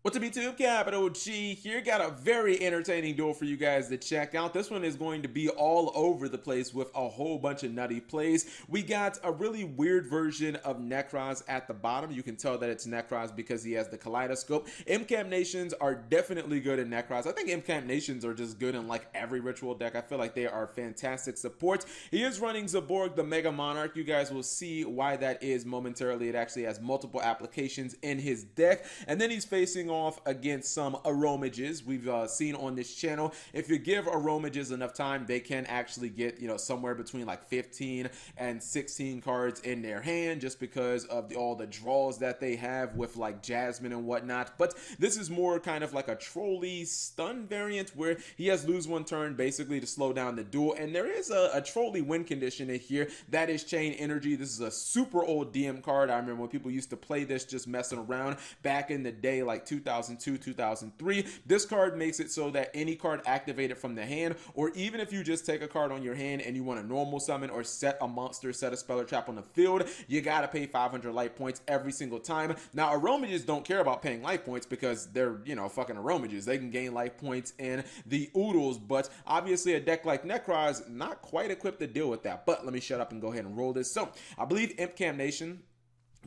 What's up, YouTube? Capital G here. Got a very entertaining duel for you guys to check out. This one is going to be all over the place with a whole bunch of nutty plays. We got a really weird version of Necros at the bottom. You can tell that it's Necros because he has the kaleidoscope. Imcam Nations are definitely good in Necros. I think Imcam Nations are just good in like every ritual deck. I feel like they are fantastic supports. He is running Zaborg, the Mega Monarch. You guys will see why that is momentarily. It actually has multiple applications in his deck. And then he's facing off against some Aromages we've seen on this channel. If you give Aromages enough time, they can actually get, somewhere between like 15 and 16 cards in their hand just because of all the draws that they have with like Jasmine and whatnot. But this is more kind of like a trolley stun variant where he has lose one turn basically to slow down the duel. And there is a trolley win condition in here. That is Chain Energy. This is a super old DM card. I remember when people used to play this just messing around back in the day, like 2002, 2003. This card makes it so that any card activated from the hand, or even if you just take a card on your hand and you want to normal summon or set a monster, set a spell or trap on the field, you gotta pay 500 life points every single time. Now, Aromages don't care about paying life points because they're, fucking Aromages. They can gain life points in the oodles, but obviously a deck like Necros not quite equipped to deal with that. But let me shut up and go ahead and roll this. So I believe Imcam Nation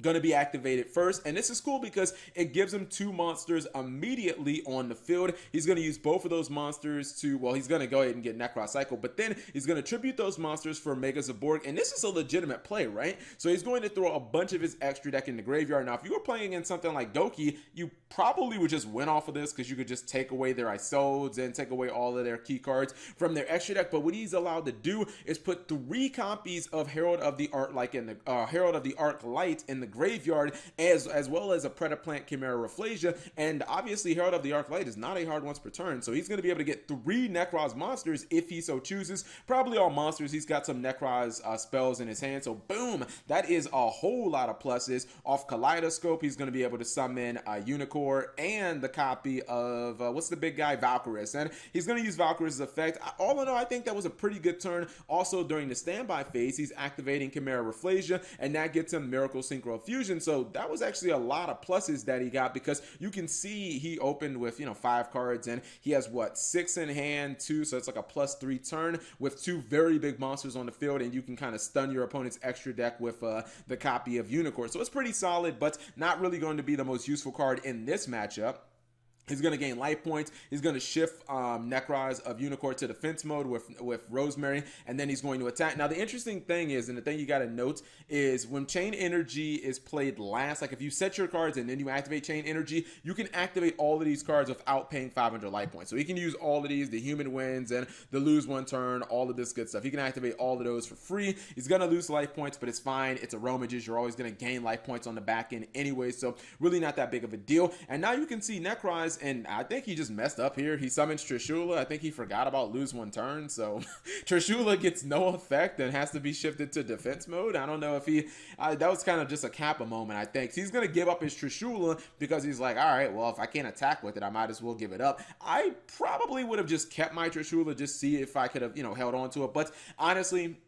going to be activated first, and this is cool because it gives him two monsters immediately on the field. He's going to use both of those monsters to, well, he's going to go ahead and get Necros Cycle, but then he's going to tribute those monsters for Mega Zaborg, and this is a legitimate play, right? So he's going to throw a bunch of his extra deck in the graveyard. Now, if you were playing against something like Doki, you probably would just win off of this because you could just take away their Isoldes and take away all of their key cards from their extra deck. But what he's allowed to do is put 3 copies of Herald of the Arc Light in the graveyard, as well as a Predaplant Chimera Rafflesia. And obviously Herald of the Arc Light is not a hard once per turn, so he's going to be able to get 3 Necros monsters if he so chooses. Probably all monsters. He's got some Necros spells in his hand, so boom, that is a whole lot of pluses. Off Kaleidoscope, he's going to be able to summon Unicorn and the copy of what's the big guy, Valkyris, and he's going to use Valkyris' effect. All in all, I think that was a pretty good turn. Also during the standby phase, he's activating Chimera Rafflesia, and that gets him Miracle Synchro Fusion. So that was actually a lot of pluses that he got, because you can see he opened with 5 cards, and he has what, 6 in hand, 2, so it's like a +3 turn with 2 very big monsters on the field, and you can kind of stun your opponent's extra deck with the copy of Unicorn. So it's pretty solid, but not really going to be the most useful card in this matchup. He's going to gain life points. He's going to shift Necros of Unicorn to defense mode with Rosemary, and then he's going to attack. Now, the interesting thing is, and the thing you got to note, is when Chain Energy is played last, like if you set your cards and then you activate Chain Energy, you can activate all of these cards without paying 500 life points. So he can use all of these, the human wins and the lose one turn, all of this good stuff. He can activate all of those for free. He's going to lose life points, but it's fine. It's Aromages. You're always going to gain life points on the back end anyway, so really not that big of a deal. And now you can see Necros, and I think he just messed up here. He summons Trishula. I think he forgot about lose one turn, so Trishula gets no effect and has to be shifted to defense mode. I don't know if he, that was kind of just a Kappa moment, I think. So he's going to give up his Trishula because he's like, all right, well, if I can't attack with it, I might as well give it up. I probably would have just kept my Trishula, just see if I could have, held on to it. But honestly,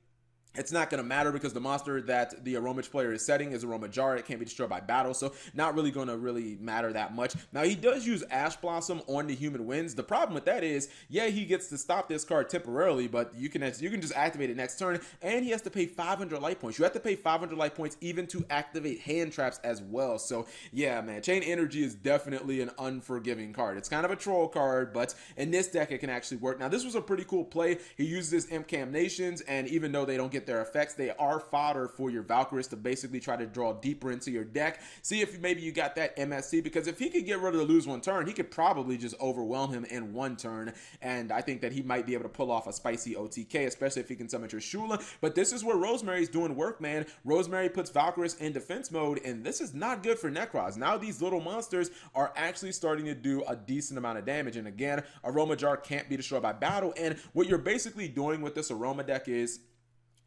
it's not going to matter because the monster that the Aromage player is setting is Aromajar. It can't be destroyed by battle, so not really going to matter that much. Now, he does use Ash Blossom on the human wins. The problem with that is, yeah, he gets to stop this card temporarily, but you can just activate it next turn, and he has to pay 500 life points. You have to pay 500 life points even to activate hand traps as well. So, yeah, man, Chain Energy is definitely an unforgiving card. It's kind of a troll card, but in this deck, it can actually work. Now, this was a pretty cool play. He uses his Imcam Nations, and even though they don't get their effects, they are fodder for your Valkyries to basically try to draw deeper into your deck. See if maybe you got that MSC, because if he could get rid of the lose one turn, he could probably just overwhelm him in one turn, and I think that he might be able to pull off a spicy OTK, especially if he can summon Trishula. But this is where Rosemary's doing work, man. Rosemary puts Valkyries in defense mode, and this is not good for Necros. Now these little monsters are actually starting to do a decent amount of damage, and again, Aromajar can't be destroyed by battle, and what you're basically doing with this Aroma deck is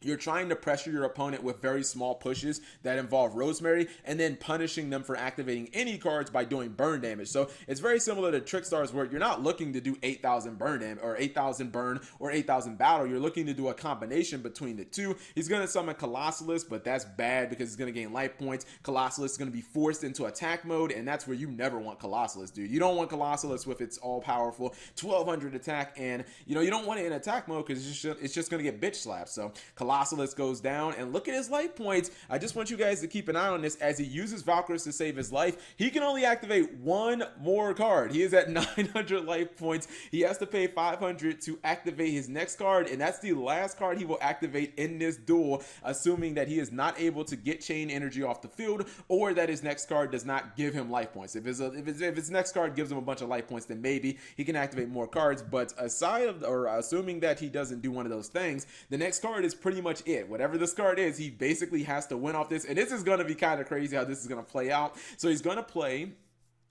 you're trying to pressure your opponent with very small pushes that involve Rosemary, and then punishing them for activating any cards by doing burn damage. So it's very similar to Trickstars, where you're not looking to do 8,000 burn damage or 8,000 burn or 8,000 battle. You're looking to do a combination between the two. He's going to summon Colossalus, but that's bad because he's going to gain life points. Colossalus is going to be forced into attack mode, and that's where you never want Colossalus, dude. You don't want Colossalus with its all-powerful 1,200 attack, and you don't want it in attack mode because it's just going to get bitch slapped. So Colossalus goes down, and look at his life points. I just want you guys to keep an eye on this. As he uses Valkyries to save his life, he can only activate one more card. He is at 900 life points. He has to pay 500 to activate his next card, and that's the last card he will activate in this duel, assuming that he is not able to get chain energy off the field, or that his next card does not give him life points. If his next card gives him a bunch of life points, then maybe he can activate more cards. But aside of, or assuming that he doesn't do one of those things, the next card is pretty much it. Whatever this card is, he basically has to win off this, and this is going to be kind of crazy how this is going to play out. So he's going to play,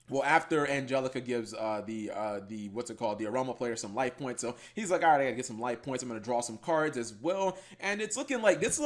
well, after Angelica gives the what's it called, the Aroma player some life points. So he's like, all right, I gotta get some life points. I'm gonna draw some cards as well. And it's looking like this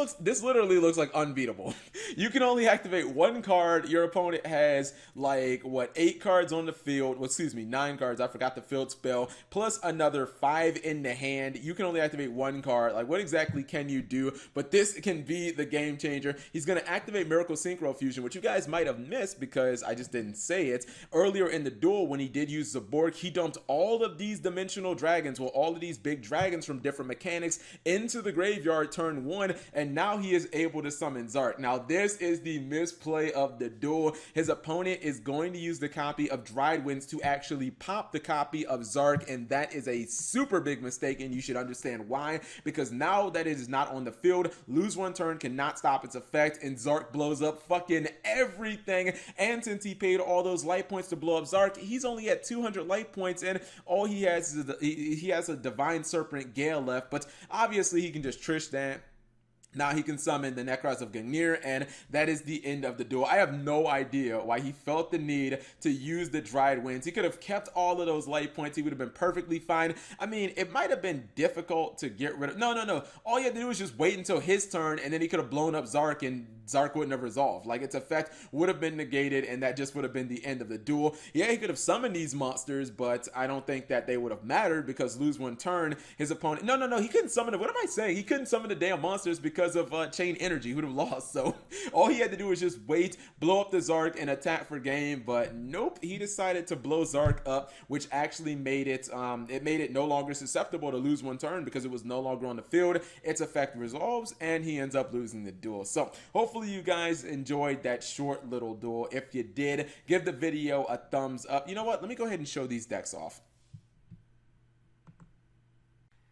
literally looks like Unbeatable. You can only activate one card. Your opponent has like, what, 8 cards on the field. Well, excuse me, 9 cards. I forgot the field spell. Plus another 5 in the hand. You can only activate one card. Like, what exactly can you do? But this can be the game changer. He's gonna activate Miracle Synchro Fusion, which you guys might have missed because I just didn't say it. Earlier in the duel, when he did use Zaborg, he dumped all of these dimensional dragons, well, all of these big dragons from different mechanics into the graveyard turn 1, and now he is able to summon Zark. Now, this is the misplay of the duel. His opponent is going to use the copy of Dried Winds to actually pop the copy of Zark, and that is a super big mistake, and you should understand why, because now that it is not on the field, lose one turn cannot stop its effect, and Zark blows up fucking everything. And since he paid all those life points to blow up Zark, he's only at 200 life points, and all he has is he has a Divine Serpent Gale left, but obviously he can just Trish that. Now he can summon the Necros of Ganir, and that is the end of the duel. I have no idea why he felt the need to use the Dried Winds. He could have kept all of those life points. He would have been perfectly fine. I mean, it might have been difficult to get rid of. No. All you had to do was just wait until his turn, and then he could have blown up Zark, and Zark wouldn't have resolved. Like, its effect would have been negated, and that just would have been the end of the duel. Yeah, he could have summoned these monsters, but I don't think that they would have mattered because lose one turn, his opponent... No, he couldn't summon it. What am I saying? He couldn't summon the damn monsters because of chain energy. He would have lost. So all he had to do was just wait, blow up the Zark, and attack for game. But nope, he decided to blow Zark up, which actually made it no longer susceptible to lose one turn because it was no longer on the field. Its effect resolves, and he ends up losing the duel. So hopefully you guys enjoyed that short little duel. If you did, give the video a thumbs up. You know what? Let me go ahead and show these decks off.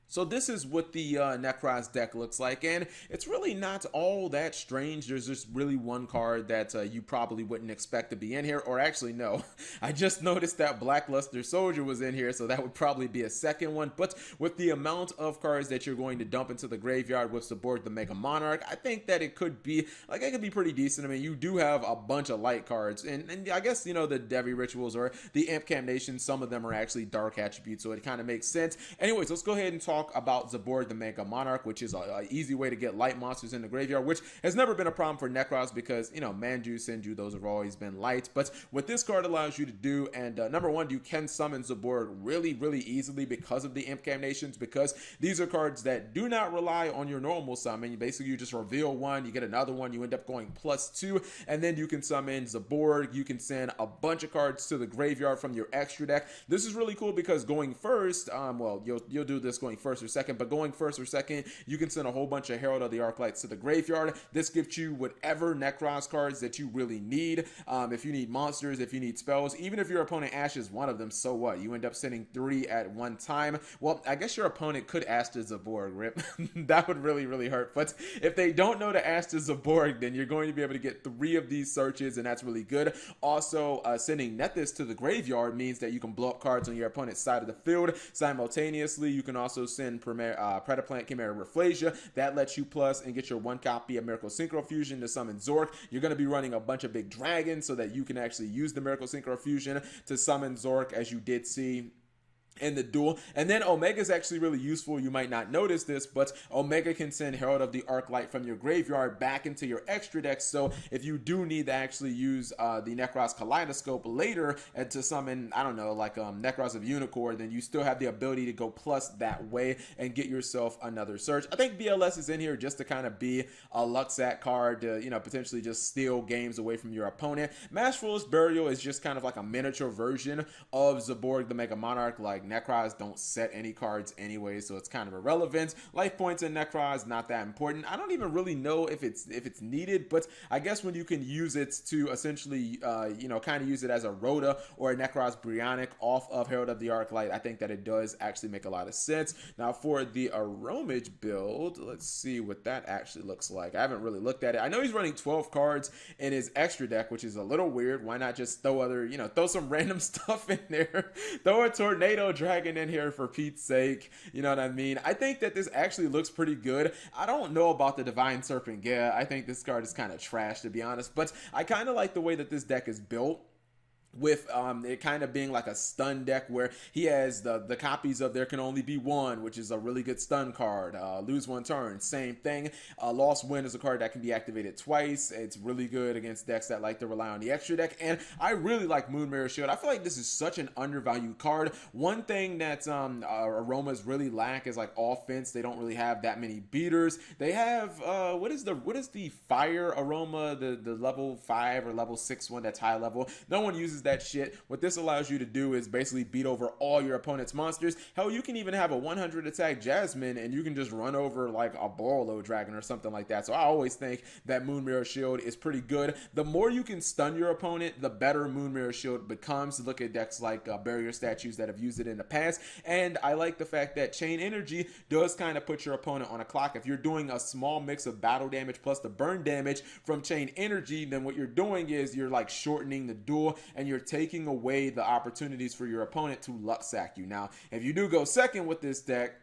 So this is what the Necros deck looks like, and it's really not all that strange. There's just really one card that you probably wouldn't expect to be in here, or actually no. I just noticed that Blackluster Soldier was in here, so that would probably be a second one. But with the amount of cards that you're going to dump into the graveyard with Zaborg the Mega Monarch, I think that it could be, like, it could be pretty decent. I mean, you do have a bunch of light cards, and I guess, you know, the Devi Rituals or the Imp Camnation, some of them are actually dark attributes, so it kind of makes sense. Anyways, let's go ahead and talk about Zaborg the Mega Monarch, which is a easy way to get light monsters in the graveyard, which has never been a problem for Necros because, you know, Manju, Senju, those have always been light. But what this card allows you to do, and number one, you can summon Zaborg really easily because of the Imp Camnations, because these are cards that do not rely on your normal summon. Basically, you just reveal one, you get another one, you end up going +2, and then you can summon Zaborg. You can send a bunch of cards to the graveyard from your extra deck. This is really cool because going first, well, you'll do this going first or second, but going first or second, you can send a whole bunch of Herald of the Arclights to the graveyard. This gives you whatever Necros cards that you really need. If you need monsters, if you need spells, even if your opponent ashes one of them, so what? You end up sending 3 at one time. Well, I guess your opponent could ash to Zaborg, rip. That would really hurt. But if they don't know to ash to Zaborg, then you're going to be able to get 3 of these searches, and that's really good. Also, sending Nethys to the graveyard means that you can blow up cards on your opponent's side of the field simultaneously. You can also send Predaplant Chimera Rafflesia. That lets you plus and get your 1 copy of Miracle Synchro Fusion to summon Zork. You're going to be running a bunch of big dragons so that you can actually use the Miracle Synchro Fusion to summon Zork, as you did see in the duel. And then Omega is actually really useful. You might not notice this, but Omega can send Herald of the Arclight from your graveyard back into your extra deck. So if you do need to actually use the Necros Kaleidoscope later and to summon, I don't know, like Necros of Unicorn, then you still have the ability to go plus that way and get yourself another search. I think BLS is in here just to kind of be a Luxat card to, you know, potentially just steal games away from your opponent. Mass Foolish Burial is just kind of like a miniature version of Zaborg the Mega Monarch. Like, Necros don't set any cards anyway, so it's kind of irrelevant. Life points in Necros, not that important. I don't even really know if it's needed, but I guess when you can use it to essentially, you know, kind of use it as a Rhoda or a Necros Brionic off of Herald of the Arclight, I think that it does actually make a lot of sense. Now, for the Aromage build, let's see what that actually looks like. I haven't really looked at it. I know he's running 12 cards in his extra deck, which is a little weird. Why not just throw other, you know, throw some random stuff in there? Throw a Tornado Dragon in here for Pete's sake. You know what I mean? I think that this actually looks pretty good. I don't know about the Divine Serpent. Yeah, I think this card is kind of trash, to be honest, but I kind of like the way that this deck is built, with it kind of being like a stun deck where he has the copies of There Can Only Be One, which is a really good stun card. Lose one turn, same thing. Lost Win is a card that can be activated twice. It's really good against decks that like to rely on the extra deck, and I really like Moon Mirror Shield. I feel like this is such an undervalued card. One thing that Aromas really lack is like offense. They don't really have that many beaters. They have what is the Fire Aroma, the level 5 or level 6 one that's high level. No one uses that shit. What this allows you to do is basically beat over all your opponent's monsters. Hell, you can even have a 100 attack Jasmine and you can just run over like a Borolo Dragon or something like that. So I always think that Moon Mirror Shield is pretty good. The more you can stun your opponent, the better Moon Mirror Shield becomes. Look at decks like Barrier Statues that have used it in the past. And I like the fact that Chain Energy does kind of put your opponent on a clock. If you're doing a small mix of battle damage plus the burn damage from Chain Energy, then what you're doing is you're like shortening the duel and you're taking away the opportunities for your opponent to luck sack you. Now, if you do go second with this deck,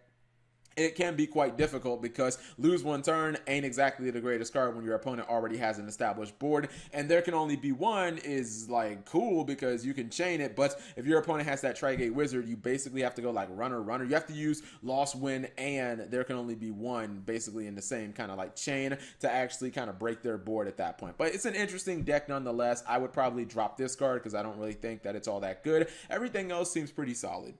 it can be quite difficult because lose one turn ain't exactly the greatest card when your opponent already has an established board, and There Can Only Be One is like cool because you can chain it, but if your opponent has that Trigate Wizard, you basically have to go like runner. You have to use Lost Win and There Can Only Be One basically in the same kind of like chain to actually kind of break their board at that point. But it's an interesting deck nonetheless. I would probably drop this card because I don't really think that it's all that good. Everything else seems pretty solid.